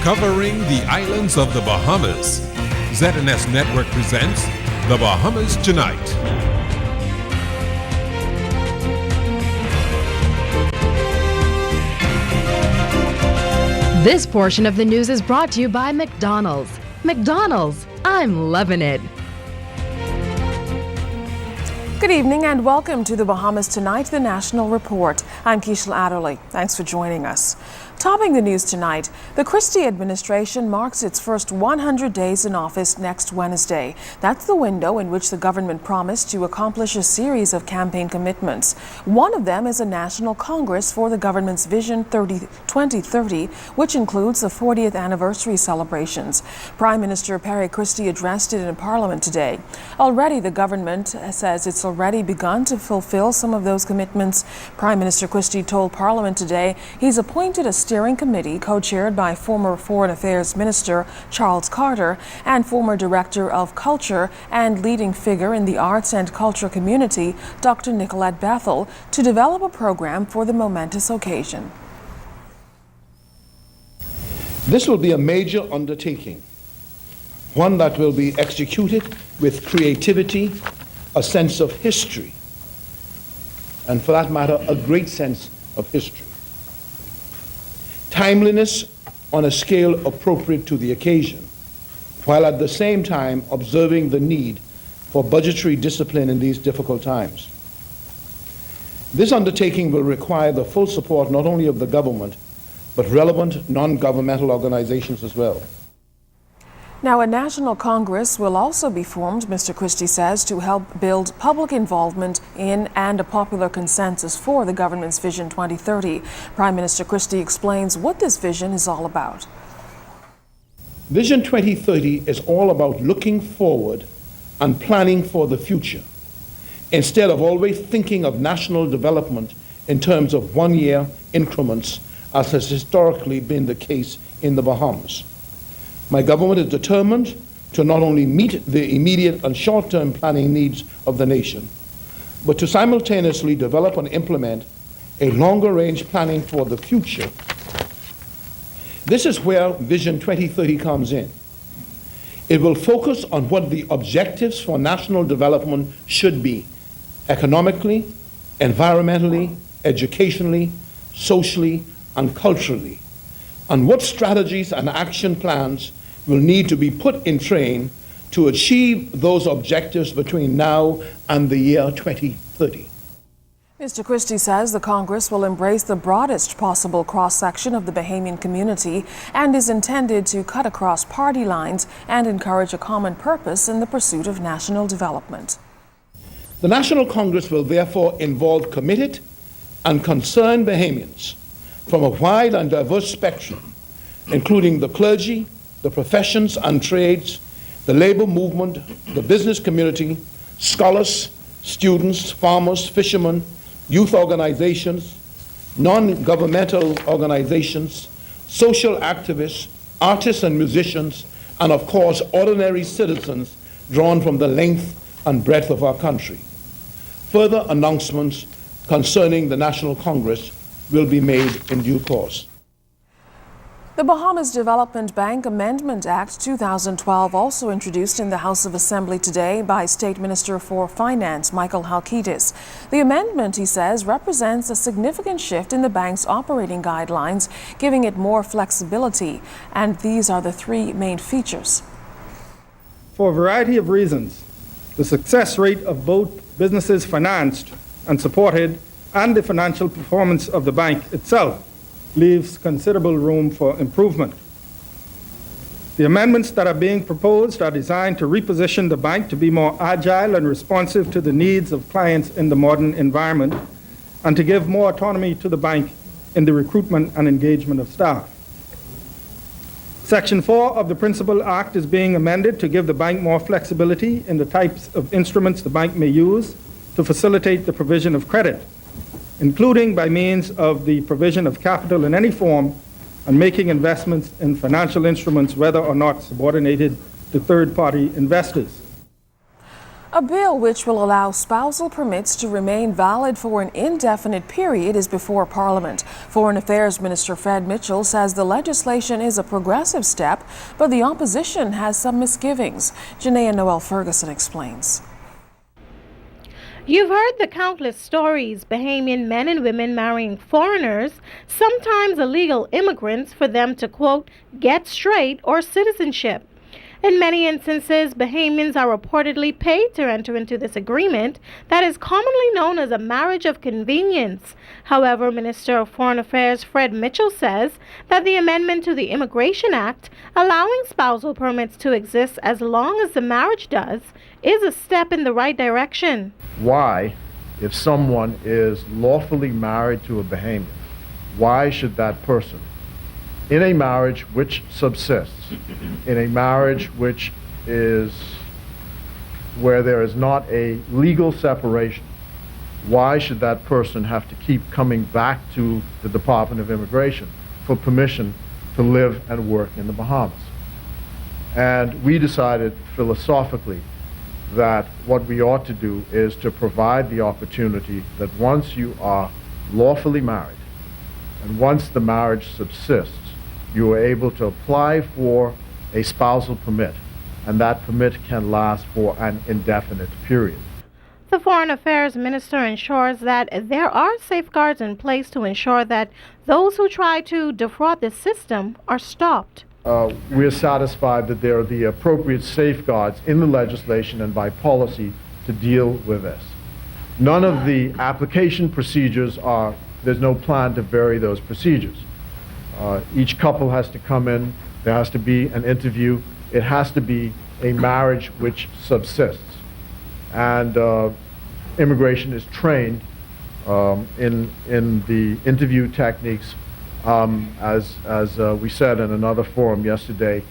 covering the islands of the Bahamas. ZNS Network presents The Bahamas Tonight. This portion of the news is brought to you by McDonald's. McDonald's, I'm loving it. Good evening and welcome to the Bahamas Tonight, the National Report. I'm Keishla Adderley. Thanks for joining us. Topping the news tonight, the Christie administration marks its first 100 days in office next Wednesday. That's the window in which the government promised to accomplish a series of campaign commitments. One of them is a national congress for the government's Vision 2030, which includes the 40th anniversary celebrations. Prime Minister Perry Christie addressed it in Parliament today. Already, the government says it's already begun to fulfill some of those commitments. Prime Minister Christie told Parliament today he's appointed a steering committee co-chaired by former Foreign Affairs Minister Charles Carter and former Director of Culture and leading figure in the arts and culture community, Dr. Nicolette Bethel, to develop a program for the momentous occasion. This will be a major undertaking, one that will be executed with creativity, a sense of history, and for that matter, a great sense of history. Timeliness on a scale appropriate to the occasion, while at the same time observing the need for budgetary discipline in these difficult times. This undertaking will require the full support not only of the government, but relevant non-governmental organizations as well. Now, a national congress will also be formed, Mr. Christie says, to help build public involvement in and a popular consensus for the government's Vision 2030. Prime Minister Christie explains what this vision is all about. Vision 2030 is all about looking forward and planning for the future, instead of always thinking of national development in terms of one-year increments, as has historically been the case in the Bahamas. My government is determined to not only meet the immediate and short-term planning needs of the nation, but to simultaneously develop and implement a longer-range planning for the future. This is where Vision 2030 comes in. It will focus on what the objectives for national development should be, economically, environmentally, educationally, socially, and culturally, and what strategies and action plans will need to be put in train to achieve those objectives between now and the year 2030. Mr. Christie says the Congress will embrace the broadest possible cross-section of the Bahamian community and is intended to cut across party lines and encourage a common purpose in the pursuit of national development. The National Congress will therefore involve committed and concerned Bahamians from a wide and diverse spectrum, including the clergy, the professions and trades, the labor movement, the business community, scholars, students, farmers, fishermen, youth organizations, non-governmental organizations, social activists, artists and musicians, and of course, ordinary citizens drawn from the length and breadth of our country. Further announcements concerning the National Congress will be made in due course. The Bahamas Development Bank Amendment Act 2012, also introduced in the House of Assembly today by State Minister for Finance Michael Halkitis. The amendment, he says, represents a significant shift in the bank's operating guidelines, giving it more flexibility. And these are the three main features. For a variety of reasons, the success rate of both businesses financed and supported and the financial performance of the bank itself leaves considerable room for improvement. The amendments that are being proposed are designed to reposition the bank to be more agile and responsive to the needs of clients in the modern environment and to give more autonomy to the bank in the recruitment and engagement of staff. Section 4 of the Principal Act is being amended to give the bank more flexibility in the types of instruments the bank may use to facilitate the provision of credit, including by means of the provision of capital in any form and making investments in financial instruments whether or not subordinated to third-party investors. A bill which will allow spousal permits to remain valid for an indefinite period is before Parliament. Foreign Affairs Minister Fred Mitchell says the legislation is a progressive step, but the opposition has some misgivings. Janaea Noel Ferguson explains. You've heard the countless stories, Bahamian men and women marrying foreigners, sometimes illegal immigrants, for them to, quote, get straight or citizenship. In many instances, Bahamians are reportedly paid to enter into this agreement that is commonly known as a marriage of convenience. However, Minister of Foreign Affairs Fred Mitchell says that the amendment to the Immigration Act, allowing spousal permits to exist as long as the marriage does, is a step in the right direction. Why, if someone is lawfully married to a Bahamian, why should that person, in a marriage which subsists, in a marriage which is where there is not a legal separation, why should that person have to keep coming back to the Department of Immigration for permission to live and work in the Bahamas? And we decided philosophically that what we ought to do is to provide the opportunity that once you are lawfully married and once the marriage subsists, you are able to apply for a spousal permit, and that permit can last for an indefinite period. The Foreign Affairs Minister ensures that there are safeguards in place to ensure that those who try to defraud the system are stopped. We are satisfied that there are the appropriate safeguards in the legislation and by policy to deal with this. None of the application procedures there's no plan to vary those procedures. Each couple has to come in, there has to be an interview, it has to be a marriage which subsists. And immigration is trained in the interview techniques. As we said in another forum yesterday,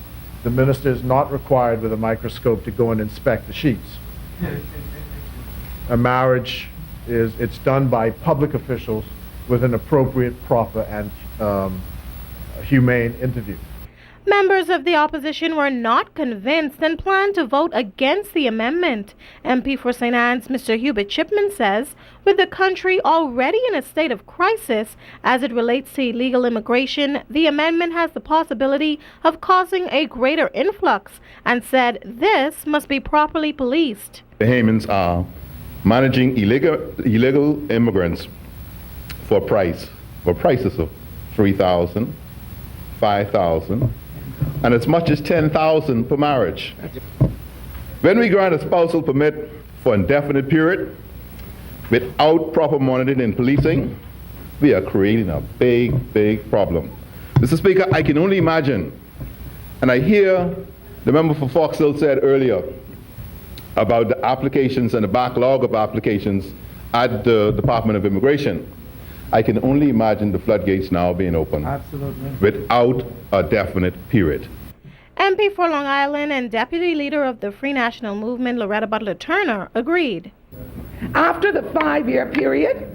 the minister is not required with a microscope to go and inspect the sheets. A marriage it's done by public officials with an appropriate, proper, and humane interview. Members of the opposition were not convinced and planned to vote against the amendment. MP for St. Anne's Mr. Hubert Chipman says, with the country already in a state of crisis as it relates to illegal immigration, the amendment has the possibility of causing a greater influx, and said this must be properly policed. Bahamians are managing illegal immigrants for prices of $3,000, $5,000, and as much as $10,000 per marriage. When we grant a spousal permit for an indefinite period without proper monitoring and policing, we are creating a big problem. Mr. Speaker, I can only imagine, and I hear the member for Fox Hill said earlier about the applications and the backlog of applications at the Department of Immigration. I can only imagine the floodgates now being open. Absolutely. Without a definite period. MP for Long Island and Deputy Leader of the Free National Movement, Loretta Butler Turner, agreed. After the 5-year period,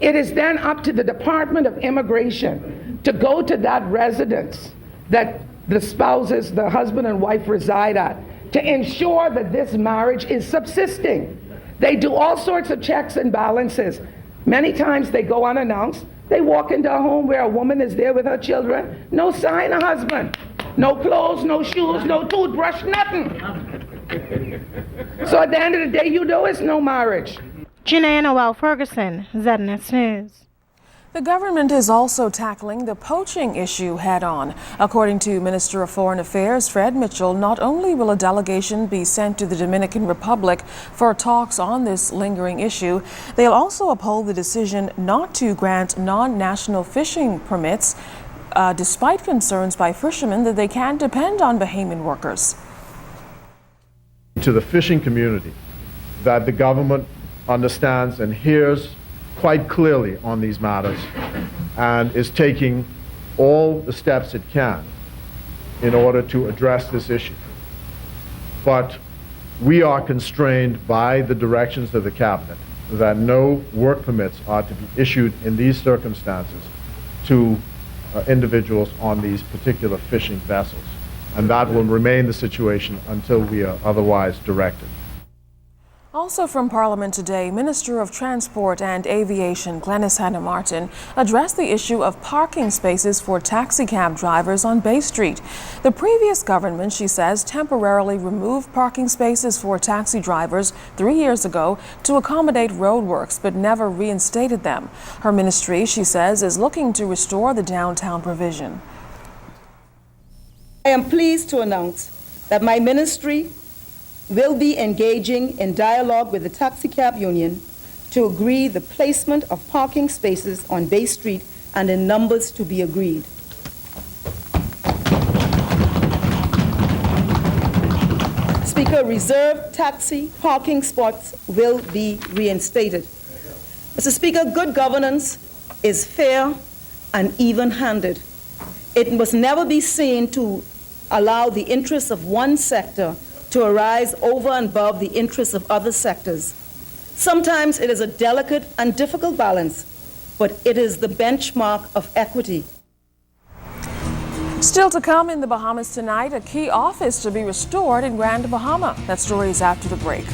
it is then up to the Department of Immigration to go to that residence that the spouses, the husband and wife reside at, to ensure that this marriage is subsisting. They do all sorts of checks and balances. Many times they go unannounced. They walk into a home where a woman is there with her children, no sign of husband, no clothes, no shoes, no toothbrush, nothing. So at the end of the day, you know it's no marriage. Janaea Noel Ferguson, ZNS News. The government is also tackling the poaching issue head-on. According to Minister of Foreign Affairs Fred Mitchell, not only will a delegation be sent to the Dominican Republic for talks on this lingering issue, they'll also uphold the decision not to grant non-national fishing permits, despite concerns by fishermen that they can't depend on Bahamian workers. To the fishing community, that the government understands and hears quite clearly on these matters and is taking all the steps it can in order to address this issue. But we are constrained by the directions of the Cabinet that no work permits are to be issued in these circumstances to individuals on these particular fishing vessels. And that will remain the situation until we are otherwise directed. Also from Parliament today, Minister of Transport and Aviation Glenys Hannah Martin addressed the issue of parking spaces for taxi cab drivers on Bay Street. The previous government, she says, temporarily removed parking spaces for taxi drivers 3 years ago to accommodate roadworks, but never reinstated them. Her ministry, she says, is looking to restore the downtown provision. I am pleased to announce that my ministry will be engaging in dialogue with the taxi cab union to agree the placement of parking spaces on Bay Street and in numbers to be agreed. Speaker, reserved taxi parking spots will be reinstated. Mr. Speaker, good governance is fair and even-handed. It must never be seen to allow the interests of one sector to arise over and above the interests of other sectors. Sometimes it is a delicate and difficult balance, but it is the benchmark of equity. Still to come in the Bahamas tonight, a key office to be restored in Grand Bahama. That story is after the break.